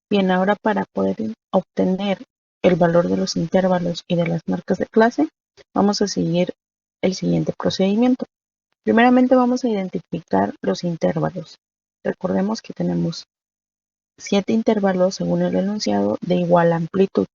Bien, ahora para poder obtener el valor de los intervalos y de las marcas de clase, vamos a seguir el siguiente procedimiento. Primeramente vamos a identificar los intervalos. Recordemos que tenemos 7 intervalos según el enunciado de igual amplitud.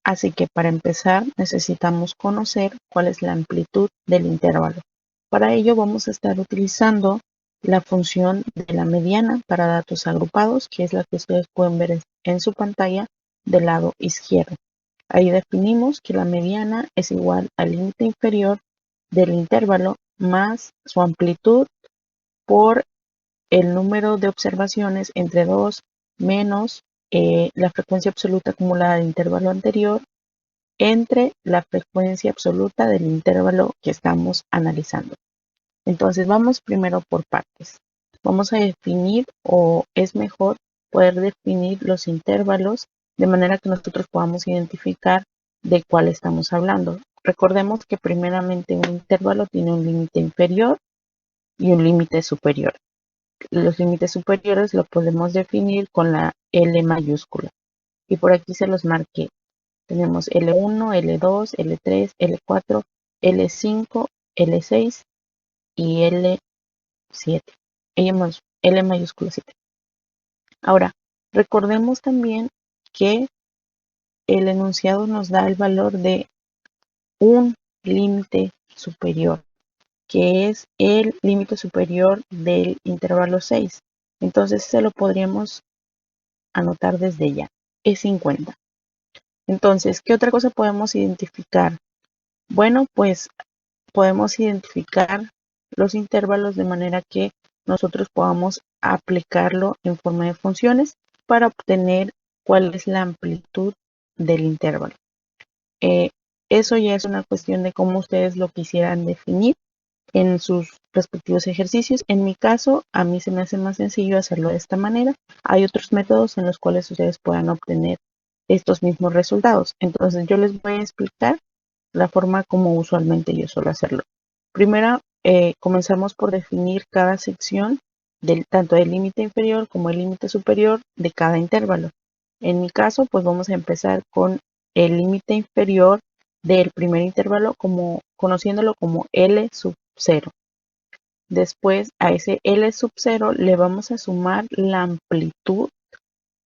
Así que para empezar necesitamos conocer cuál es la amplitud del intervalo. Para ello vamos a estar utilizando la función de la mediana para datos agrupados, que es la que ustedes pueden ver en su pantalla del lado izquierdo. Ahí definimos que la mediana es igual al límite inferior del intervalo más su amplitud por el número de observaciones entre 2 menos la frecuencia absoluta acumulada del intervalo anterior entre la frecuencia absoluta del intervalo que estamos analizando. Entonces vamos primero por partes. Vamos a definir, o es mejor poder definir los intervalos de manera que nosotros podamos identificar de cuál estamos hablando. Recordemos que primeramente un intervalo tiene un límite inferior y un límite superior. Los límites superiores lo podemos definir con la L mayúscula. Y por aquí se los marqué. Tenemos L1, L2, L3, L4, L5, L6 y L7. L mayúscula 7. Ahora, recordemos también que el enunciado nos da el valor de un límite superior, que es el límite superior del intervalo 6. Entonces se lo podríamos anotar desde ya. Es 50. Entonces, ¿qué otra cosa podemos identificar? Bueno, pues podemos identificar los intervalos de manera que nosotros podamos aplicarlo en forma de funciones para obtener cuál es la amplitud del intervalo. Eso ya es una cuestión de cómo ustedes lo quisieran definir en sus respectivos ejercicios. En mi caso, a mí se me hace más sencillo hacerlo de esta manera. Hay otros métodos en los cuales ustedes puedan obtener estos mismos resultados. Entonces yo les voy a explicar la forma como usualmente yo suelo hacerlo. Primero, comenzamos por definir cada sección tanto del límite inferior como el límite superior de cada intervalo. En mi caso, pues vamos a empezar con el límite inferior del primer intervalo, conociéndolo como L sub 0. Después a ese L sub 0 le vamos a sumar la amplitud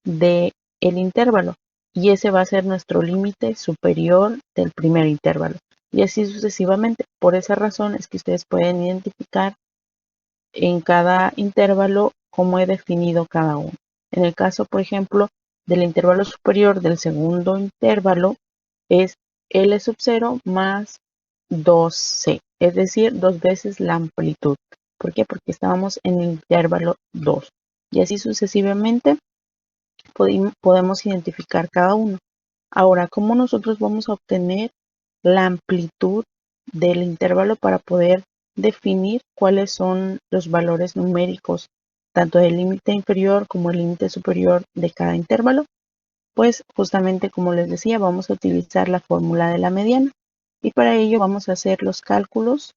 del intervalo y ese va a ser nuestro límite superior del primer intervalo y así sucesivamente. Por esa razón es que ustedes pueden identificar en cada intervalo cómo he definido cada uno. En el caso, por ejemplo, del intervalo superior del segundo intervalo es L sub 0 más 2C, es decir, 2 veces la amplitud. ¿Por qué? Porque estábamos en el intervalo 2 y así sucesivamente podemos identificar cada uno. Ahora, ¿cómo nosotros vamos a obtener la amplitud del intervalo para poder definir cuáles son los valores numéricos, tanto del límite inferior como el límite superior de cada intervalo? Pues justamente como les decía, vamos a utilizar la fórmula de la mediana y para ello vamos a hacer los cálculos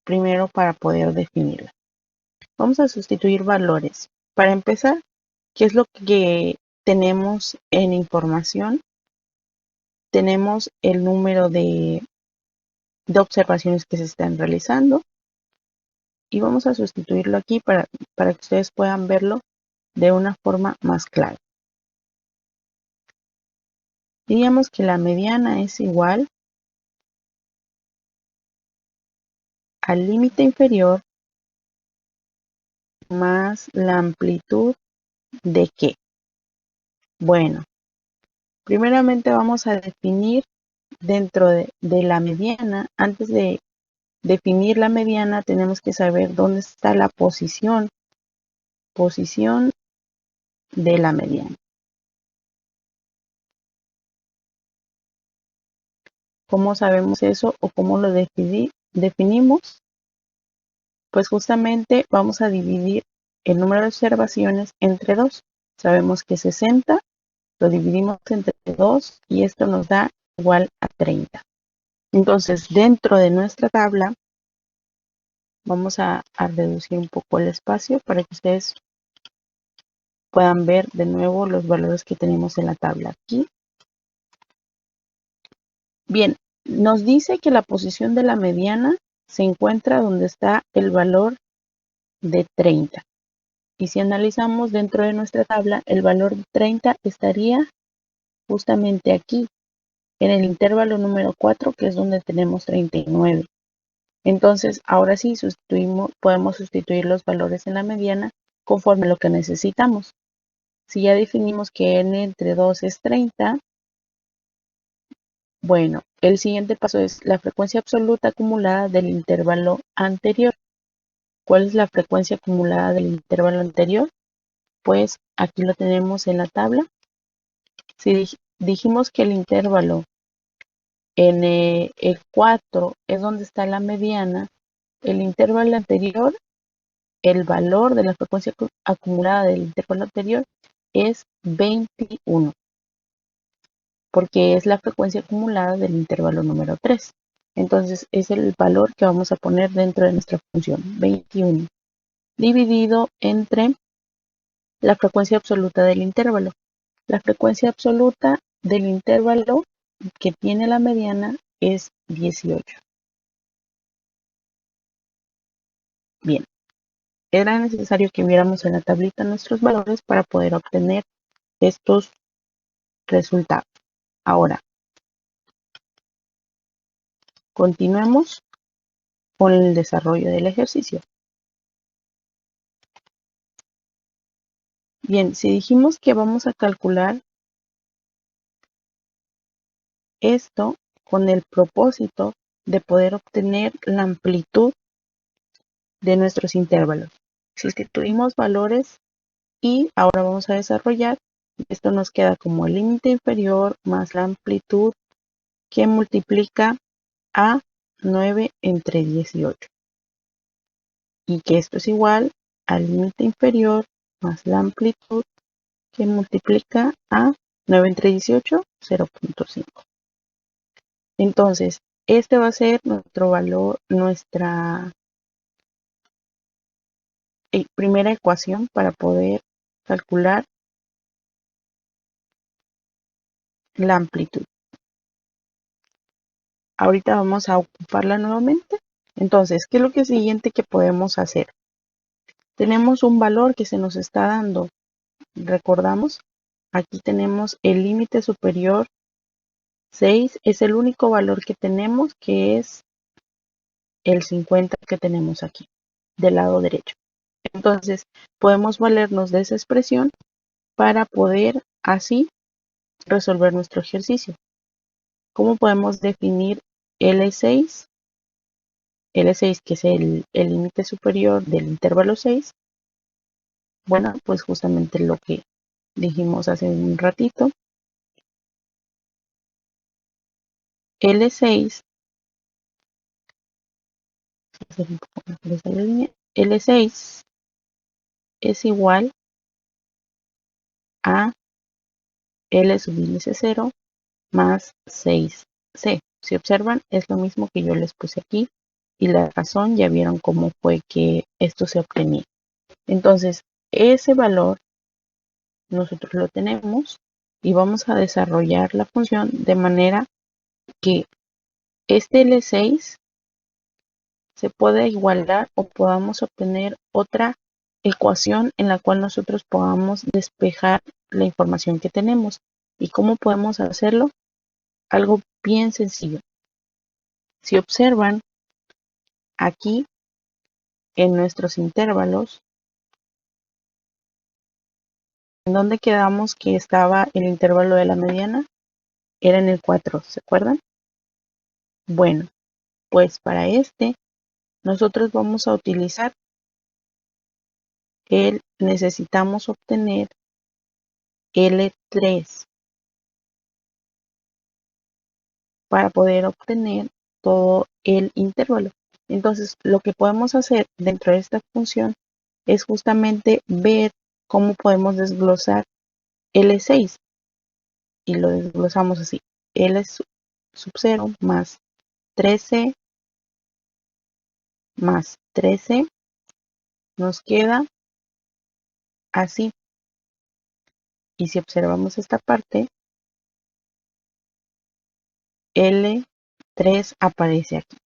primero para poder definirla. Vamos a sustituir valores. Para empezar, ¿qué es lo que tenemos en información? Tenemos el número de observaciones que se están realizando y vamos a sustituirlo aquí para que ustedes puedan verlo de una forma más clara. Diríamos que la mediana es igual al límite inferior más la amplitud de ¿qué? Bueno, primeramente vamos a definir dentro de la mediana. Antes de definir la mediana tenemos que saber dónde está la posición de la mediana. ¿Cómo sabemos eso o cómo lo definimos? Pues justamente vamos a dividir el número de observaciones entre 2. Sabemos que 60 lo dividimos entre 2 y esto nos da igual a 30. Entonces, dentro de nuestra tabla, vamos a reducir un poco el espacio para que ustedes puedan ver de nuevo los valores que tenemos en la tabla aquí. Bien, nos dice que la posición de la mediana se encuentra donde está el valor de 30. Y si analizamos dentro de nuestra tabla, el valor de 30 estaría justamente aquí, en el intervalo número 4, que es donde tenemos 39. Entonces, ahora sí, podemos sustituir los valores en la mediana conforme a lo que necesitamos. Si ya definimos que n entre 2 es 30, bueno, el siguiente paso es la frecuencia absoluta acumulada del intervalo anterior. ¿Cuál es la frecuencia acumulada del intervalo anterior? Pues aquí lo tenemos en la tabla. Si dijimos que el intervalo en el 4 es donde está la mediana, el intervalo anterior, el valor de la frecuencia acumulada del intervalo anterior es 21, porque es la frecuencia acumulada del intervalo número 3. Entonces es el valor que vamos a poner dentro de nuestra función, 21, dividido entre la frecuencia absoluta del intervalo. La frecuencia absoluta del intervalo que tiene la mediana es 18. Bien, era necesario que viéramos en la tablita nuestros valores para poder obtener estos resultados. Ahora, continuemos con el desarrollo del ejercicio. Bien, si dijimos que vamos a calcular esto con el propósito de poder obtener la amplitud de nuestros intervalos. Sustituimos valores y ahora vamos a desarrollar. Esto nos queda como el límite inferior más la amplitud que multiplica a 9 entre 18. Y que esto es igual al límite inferior más la amplitud que multiplica a 9 entre 18, 0.5. Entonces, este va a ser nuestro valor, nuestra primera ecuación para poder calcular la amplitud. Ahorita vamos a ocuparla nuevamente. Entonces, ¿qué es lo que siguiente que podemos hacer? Tenemos un valor que se nos está dando. Recordamos, aquí tenemos el límite superior 6, es el único valor que tenemos, que es el 50 que tenemos aquí, del lado derecho. Entonces, podemos valernos de esa expresión para poder así resolver nuestro ejercicio. ¿Cómo podemos definir L6? L6, que es el límite superior del intervalo 6. Bueno, pues justamente lo que dijimos hace un ratito. L6, L6 es igual a L sub índice 0 más 6C. Si observan, es lo mismo que yo les puse aquí y la razón ya vieron cómo fue que esto se obtenía. Entonces, ese valor nosotros lo tenemos y vamos a desarrollar la función de manera que este L6 se pueda igualar o podamos obtener otra ecuación en la cual nosotros podamos despejar la información que tenemos. ¿Y cómo podemos hacerlo? Algo bien sencillo. Si observan aquí en nuestros intervalos, ¿en dónde quedamos que estaba el intervalo de la mediana? Era en el 4, ¿se acuerdan? Bueno, pues para este nosotros vamos a utilizar necesitamos obtener L3 para poder obtener todo el intervalo. Entonces, lo que podemos hacer dentro de esta función es justamente ver cómo podemos desglosar L6 y lo desglosamos así. L sub 0 más 13 más 13 nos queda así. Y si observamos esta parte, L3 aparece aquí,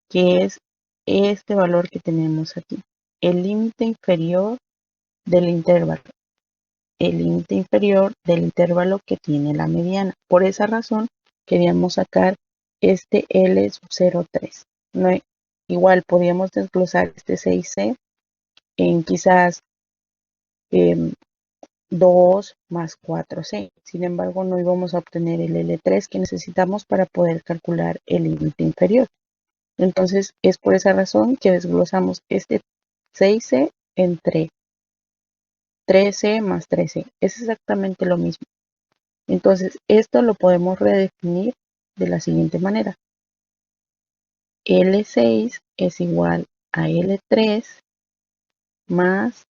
que es este valor que tenemos aquí, el límite inferior del intervalo, el límite inferior del intervalo que tiene la mediana. Por esa razón queríamos sacar este L sub 0,3. No, igual podríamos desglosar este 6C en quizás 2 más 4C. Sin embargo, no íbamos a obtener el L3 que necesitamos para poder calcular el límite inferior. Entonces, es por esa razón que desglosamos este 6C entre 3C más 3C. Es exactamente lo mismo. Entonces, esto lo podemos redefinir de la siguiente manera. L6 es igual a L3 más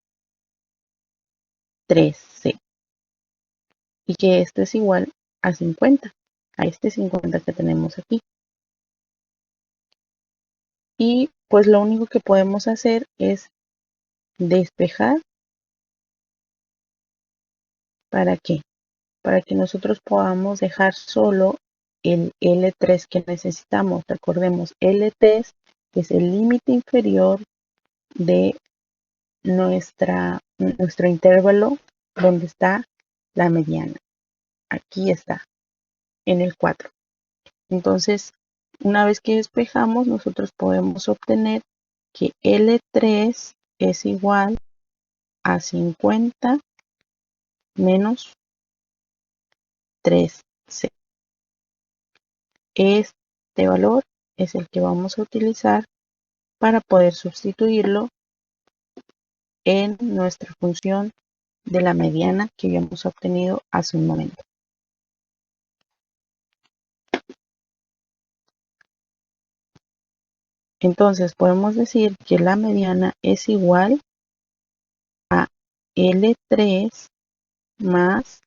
3C. Y que esto es igual a 50, a este 50 que tenemos aquí. Y pues lo único que podemos hacer es despejar. ¿Para qué? Para que nosotros podamos dejar solo el L3 que necesitamos. Recordemos, L3 es el límite inferior de nuestro intervalo donde está la mediana. Aquí está, en el 4. Entonces, una vez que despejamos, nosotros podemos obtener que L3 es igual a 50 menos 3C. Este valor es el que vamos a utilizar para poder sustituirlo en nuestra función de la mediana que habíamos obtenido hace un momento. Entonces podemos decir que la mediana es igual a L3 más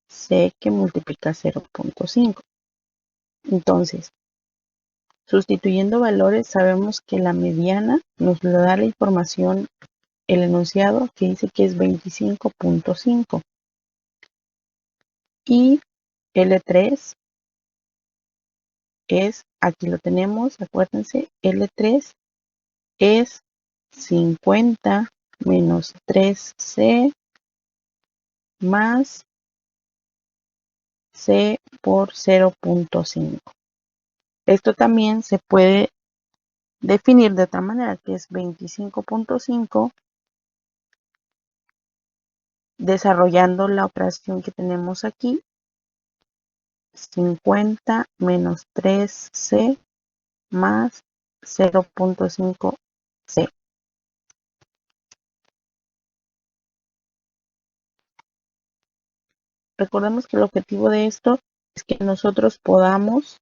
C que multiplica 0.5. Entonces, sustituyendo valores, sabemos que la mediana nos lo da la información, el enunciado que dice que es 25.5. Y L3 es, aquí lo tenemos, acuérdense, L3 es 50 menos 3C más C por 0.5. Esto también se puede definir de otra manera, que es 25.5 desarrollando la operación que tenemos aquí, 50 menos 3C más 0.5C. Recordemos que el objetivo de esto es que nosotros podamos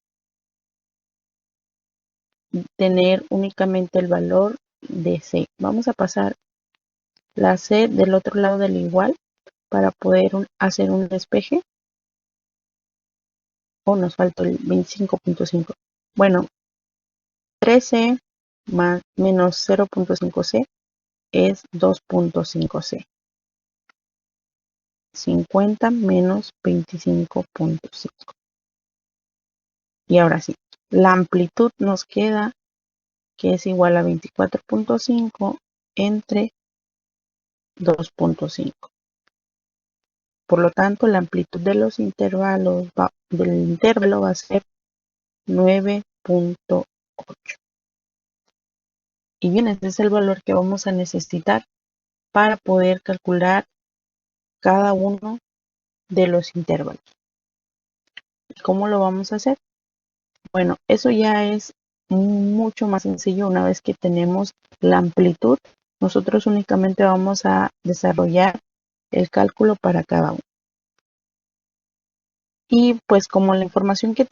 tener únicamente el valor de C. Vamos a pasar la C del otro lado del igual para poder hacer un despeje. O nos faltó el 25.5. Bueno, 3C más menos 0.5C es 2.5C. 50 menos 25.5. Y ahora sí, la amplitud nos queda que es igual a 24.5 entre 2.5. Por lo tanto, la amplitud de los intervalos del intervalo va a ser 9.8. Y bien, este es el valor que vamos a necesitar para poder calcular cada uno de los intervalos. ¿Y cómo lo vamos a hacer? Bueno, eso ya es mucho más sencillo. Una vez que tenemos la amplitud, nosotros únicamente vamos a desarrollar el cálculo para cada uno. Y pues como la información que